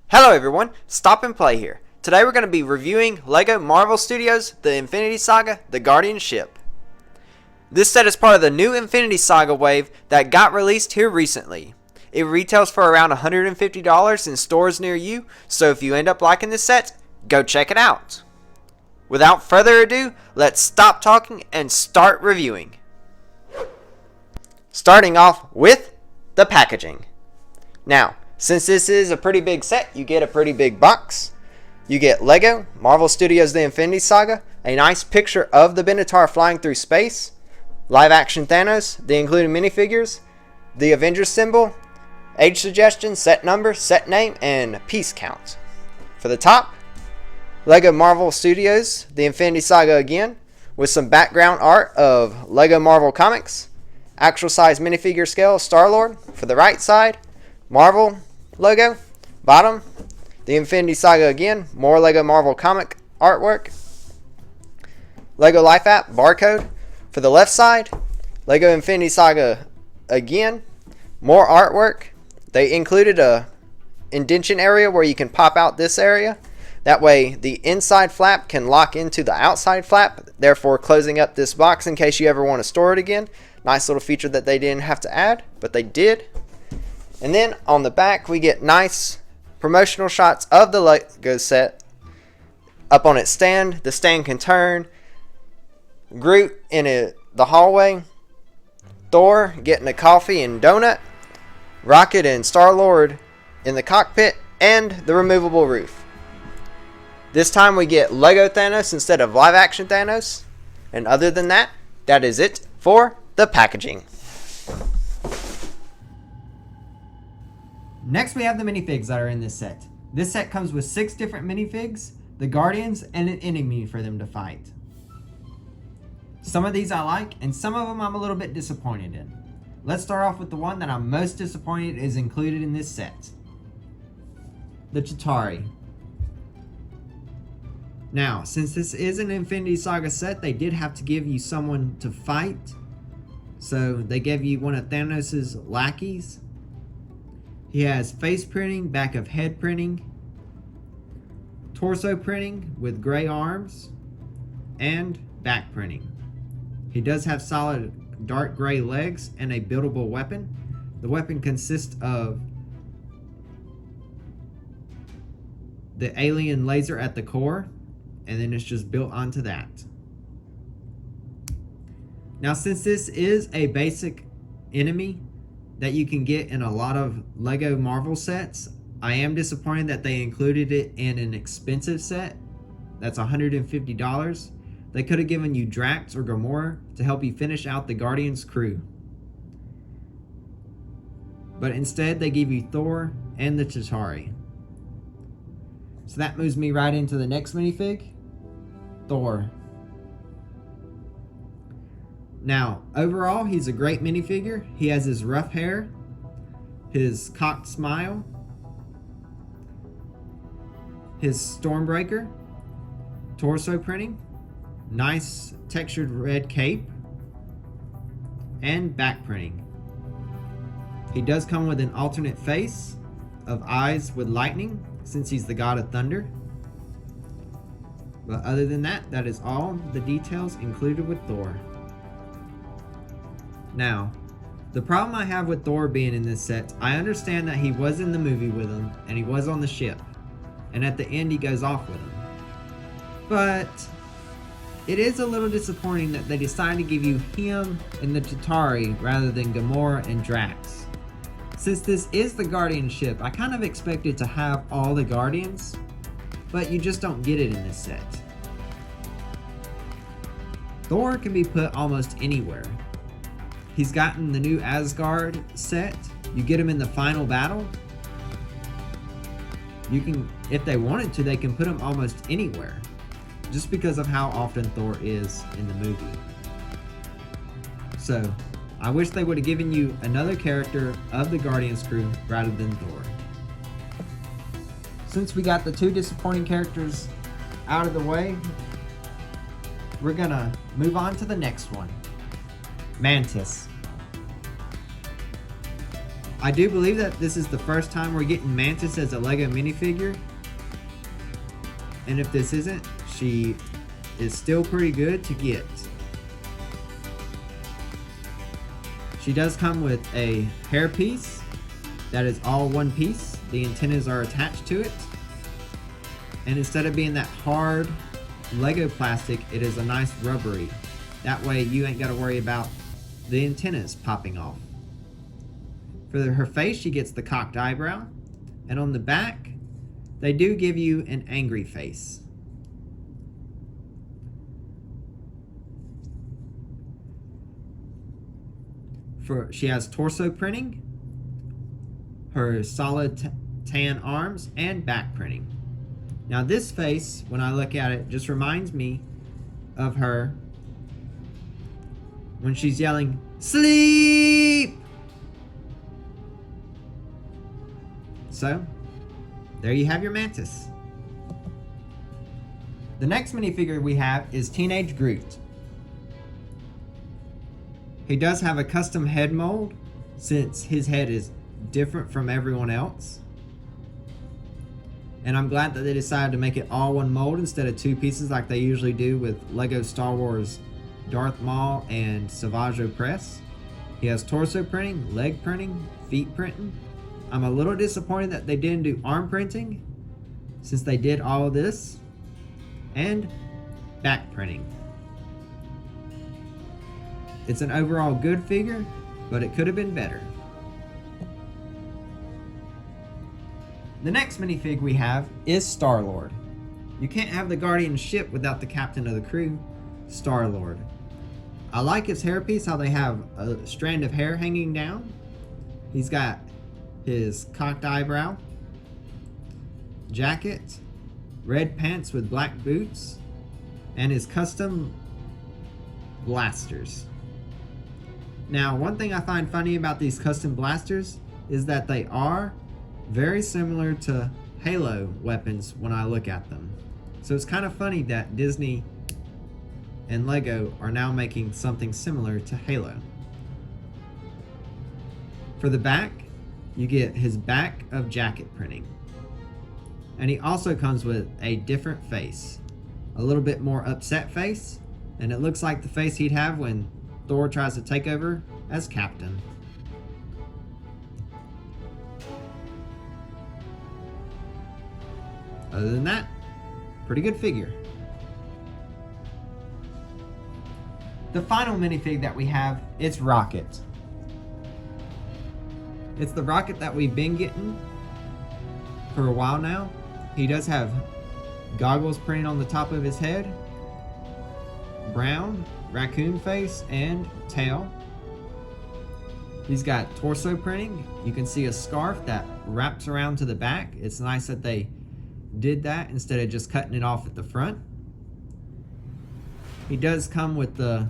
Hello everyone, Stop and Play here. Today we're going to be reviewing LEGO Marvel Studios' The Infinity Saga, The Guardian Ship. This set is part of the new Infinity Saga wave that got released here recently. It retails for around $150 in stores near you, so if you end up liking this set, go check it out. Without further ado, let's stop talking and start reviewing. Starting off with the packaging. Now, since this is a pretty big set, you get a pretty big box. You get LEGO Marvel Studios' The Infinity Saga, a nice picture of the Benatar flying through space, live action Thanos, the included minifigures, the Avengers symbol, age suggestion, set number, set name, and piece count. For the top, LEGO Marvel Studios' The Infinity Saga again, with some background art of LEGO Marvel Comics, actual size minifigure scale Star-Lord. For the right side, Marvel logo. Bottom, the Infinity Saga again, more LEGO Marvel comic artwork. LEGO Life app barcode. For the left side, LEGO Infinity Saga again, more artwork. They included a indentation area where you can pop out this area. That way the inside flap can lock into the outside flap, therefore closing up this box in case you ever want to store it again. Nice little feature that they didn't have to add, but they did. And then on the back we get nice promotional shots of the LEGO set up on its stand. The stand can turn. Groot in the hallway. Thor getting a coffee and donut. Rocket and Star-Lord in the cockpit. And the removable roof. This time we get LEGO Thanos instead of live action Thanos. And other than that, that is it for the packaging. Next we have the minifigs that are in this set. This set comes with 6 different minifigs, the Guardians, and an enemy for them to fight. Some of these I like, and some of them I'm a little bit disappointed in. Let's start off with the one that I'm most disappointed is included in this set. The Chitauri. Now, since this is an Infinity Saga set, they did have to give you someone to fight. So they gave you one of Thanos' lackeys. He has face printing, back of head printing, torso printing with gray arms, and back printing. He does have solid dark gray legs and a buildable weapon. The weapon consists of the alien laser at the core, and then it's just built onto that. Now, since this is a basic enemy that you can get in a lot of LEGO Marvel sets, I am disappointed that they included it in an expensive set. That's $150. They could have given you Drax or Gamora to help you finish out the Guardians crew. But instead they give you Thor and the Chitauri. So that moves me right into the next minifig, Thor. Now, overall, he's a great minifigure. He has his rough hair, his cocked smile, his Stormbreaker, torso printing, nice textured red cape, and back printing. He does come with an alternate face of eyes with lightning, since he's the god of thunder. But other than that, that is all the details included with Thor. Now, the problem I have with Thor being in this set, I understand that he was in the movie with him, and he was on the ship, and at the end he goes off with him. But it is a little disappointing that they decided to give you him and the Chitauri rather than Gamora and Drax. Since this is the Guardian ship, I kind of expected to have all the Guardians, but you just don't get it in this set. Thor can be put almost anywhere. He's gotten the new Asgard set. You get him in the final battle. You can, if they wanted to, they can put him almost anywhere, just because of how often Thor is in the movie. So, I wish they would have given you another character of the Guardians crew rather than Thor. Since we got the 2 disappointing characters out of the way, we're gonna move on to the next one. Mantis. I do believe that this is the first time we're getting Mantis as a Lego minifigure. And if this isn't, she is still pretty good to get. She does come with a hairpiece that is all one piece. The antennas are attached to it. And instead of being that hard Lego plastic, it is a nice rubbery. That way you ain't got to worry about the antennas popping off. For her face, she gets the cocked eyebrow. And on the back, they do give you an angry face. She has torso printing, her solid tan arms, and back printing. Now this face, when I look at it, just reminds me of her when she's yelling, "Sleep!" So, there you have your Mantis. The next minifigure we have is Teenage Groot. He does have a custom head mold since his head is different from everyone else. And I'm glad that they decided to make it all one mold instead of two pieces like they usually do with Lego Star Wars Darth Maul and Savage Opress. He has torso printing, leg printing, feet printing. I'm a little disappointed that they didn't do arm printing since they did all of this. And back printing. It's an overall good figure, but it could have been better. The next minifig we have is Star-Lord. You can't have the Guardian ship without the captain of the crew, Star-Lord. I like his hairpiece, how they have a strand of hair hanging down. He's got his cocked eyebrow, jacket, red pants with black boots, and his custom blasters. Now, one thing I find funny about these custom blasters is that they are very similar to Halo weapons when I look at them. So it's kind of funny that Disney and Lego are now making something similar to Halo. For the back, you get his back of jacket printing. And he also comes with a different face. A little bit more upset face, and it looks like the face he'd have when Thor tries to take over as captain. Other than that, pretty good figure. The final minifig that we have is Rocket. It's the Rocket that we've been getting for a while now. He does have goggles printed on the top of his head, brown, raccoon face, and tail. He's got torso printing. You can see a scarf that wraps around to the back. It's nice that they did that instead of just cutting it off at the front. He does come with the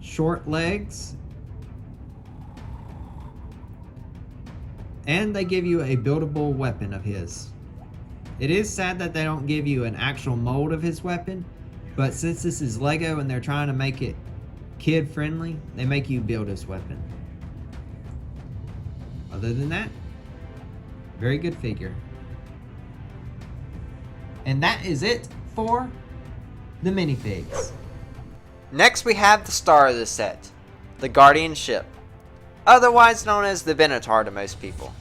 short legs, and they give you a buildable weapon of his. It is sad that they don't give you an actual mold of his weapon, but since this is Lego and they're trying to make it kid friendly, they make you build his weapon. Other than that, very good figure. And that is it for the minifigs. Next we have the star of the set, the Guardian ship, otherwise known as the Benatar to most people.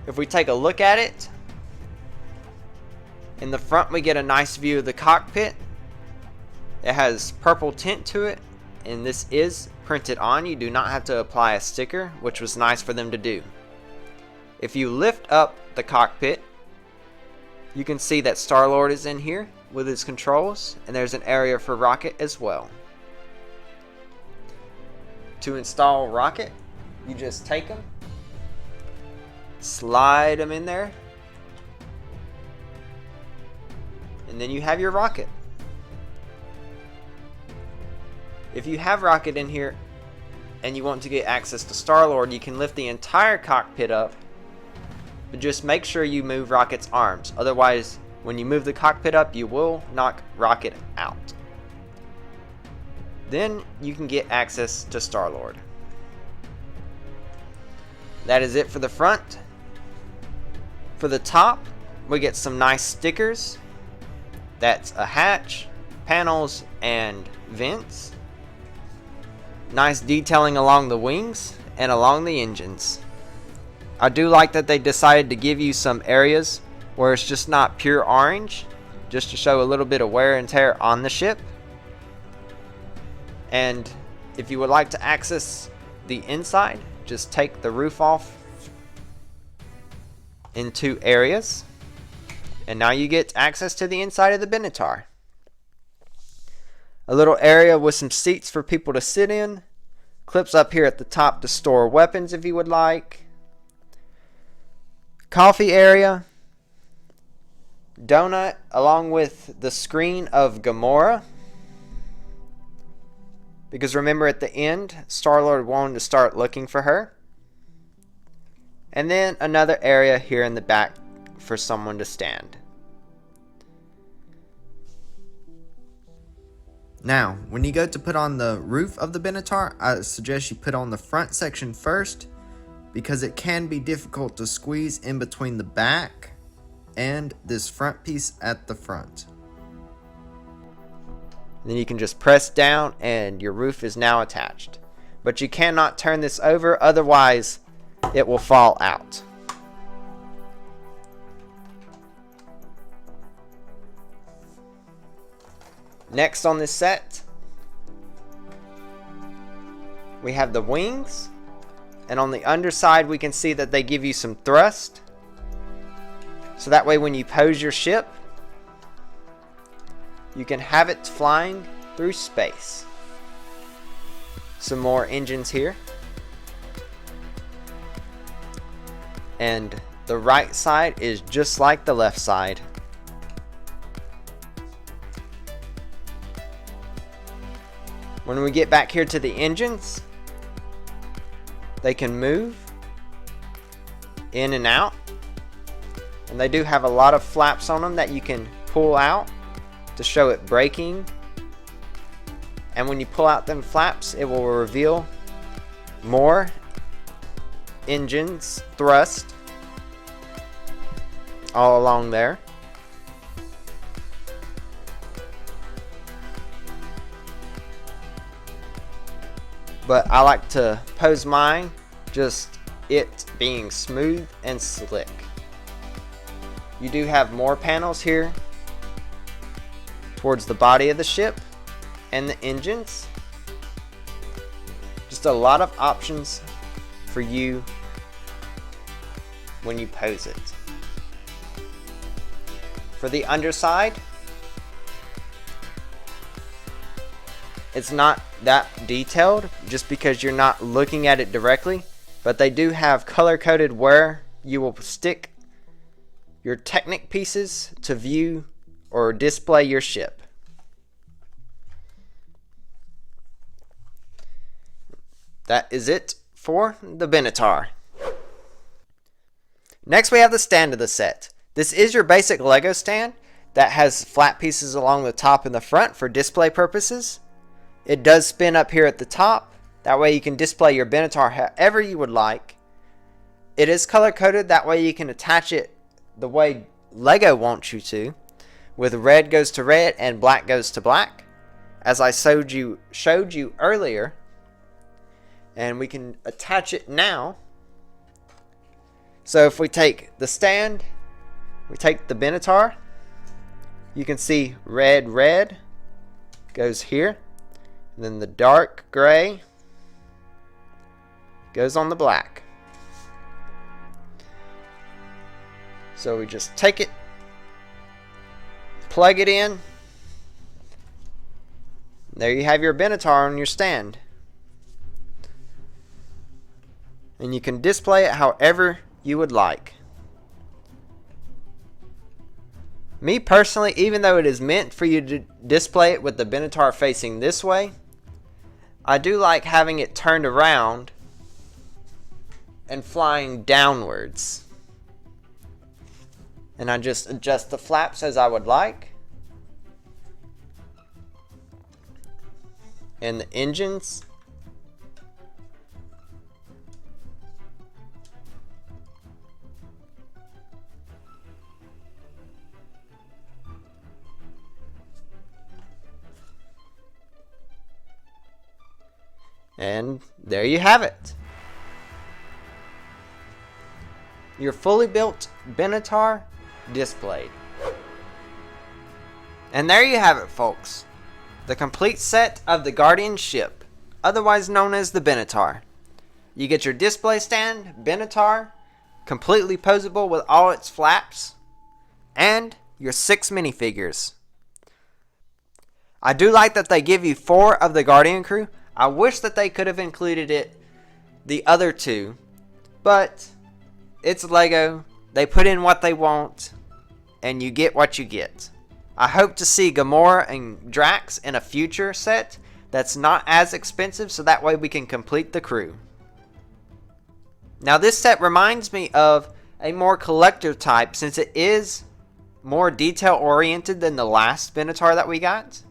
If we take a look at it, in the front we get a nice view of the cockpit. It has purple tint to it, and this is printed on. You do not have to apply a sticker, which was nice for them to do. If you lift up the cockpit, you can see that Star-Lord is in here with his controls, and there's an area for Rocket as well. To install Rocket, you just take him, slide him in there, and then you have your Rocket. If you have Rocket in here and you want to get access to Star-Lord, you can lift the entire cockpit up, but just make sure you move Rocket's arms. Otherwise, when you move the cockpit up, you will knock Rocket out. Then you can get access to Star-Lord. that is it for the front. For the top, we get some nice stickers. That's a hatch, panels, and vents. Nice detailing along the wings and along the engines. I do like that they decided to give you some areas where it's just not pure orange, just to show a little bit of wear and tear on the ship. And if you would like to access the inside, just take the roof off in 2 areas, and now you get access to the inside of the Benatar. A little area with some seats for people to sit in. Clips up here at the top to store weapons if you would like. Coffee area. Donut along with the screen of Gamora. Because remember, at the end, Star-Lord wanted to start looking for her. And then another area here in the back for someone to stand. Now, when you go to put on the roof of the Benatar, I suggest you put on the front section first, because it can be difficult to squeeze in between the back and this front piece at the front. Then you can just press down and your roof is now attached. But you cannot turn this over, otherwise it will fall out. Next on this set, we have the wings, and on the underside we can see that they give you some thrust, so that way when you pose your ship, you can have it flying through space. Some more engines here. And the right side is just like the left side. When we get back here to the engines, they can move in and out. And they do have a lot of flaps on them that you can pull out to show it braking. And when you pull out them flaps, it will reveal more engines thrust all along there. But I like to pose mine just it being smooth and slick. You do have more panels here towards the body of the ship and the engines. Just a lot of options for you when you pose it. For the underside, it's not that detailed just because you're not looking at it directly, but they do have color coded where you will stick your Technic pieces to view or display your ship. That is it for the Benatar. Next we have the stand of the set. This is your basic Lego stand that has flat pieces along the top and the front for display purposes. It does spin up here at the top. That way you can display your Benatar however you would like. It is color coded, that way you can attach it the way Lego wants you to. With red goes to red and black goes to black, as I showed you earlier. And we can attach it now. So if we take the stand, we take the Benatar, you can see red goes here. And then the dark gray goes on the black. So we just take it, plug it in. There you have your Benatar on your stand. And you can display it however you would like. Me personally, even though it is meant for you to display it with the Benatar facing this way, I do like having it turned around and flying downwards. And I just adjust the flaps as I would like. And the engines. And there you have it. Your fully built Benatar displayed. And there you have it, folks. The complete set of the Guardian ship, otherwise known as the Benatar. You get your display stand, Benatar, completely posable with all its flaps, and your 6 minifigures. I do like that they give you 4 of the Guardian crew. I wish that they could have included the other 2, but it's Lego. They put in what they want, and you get what you get. I hope to see Gamora and Drax in a future set that's not as expensive, so that way we can complete the crew. Now this set reminds me of a more collector type, since it is more detail oriented than the last Benatar that we got.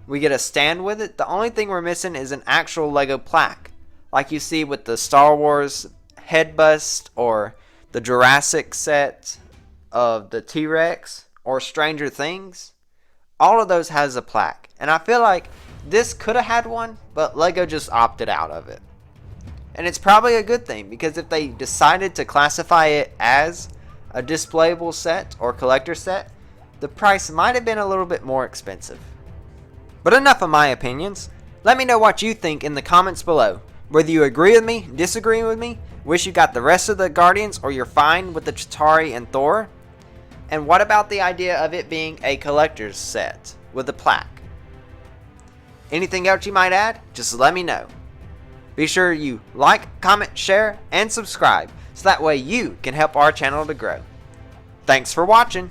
We get a stand with it. The only thing we're missing is an actual Lego plaque, like you see with the Star Wars head bust or the Jurassic set of the T-Rex or Stranger Things. All of those has a plaque, and I feel like this could have had one, but Lego just opted out of it. And it's probably a good thing, because if they decided to classify it as a displayable set or collector set, the price might have been a little bit more expensive. But enough of my opinions. Let me know what you think in the comments below. Whether you agree with me, disagree with me, wish you got the rest of the Guardians, or you're fine with the Chitauri and Thor. And what about the idea of it being a collector's set with a plaque? Anything else you might add? Just let me know. Be sure you like, comment, share, and subscribe, so that way you can help our channel to grow. Thanks for watching.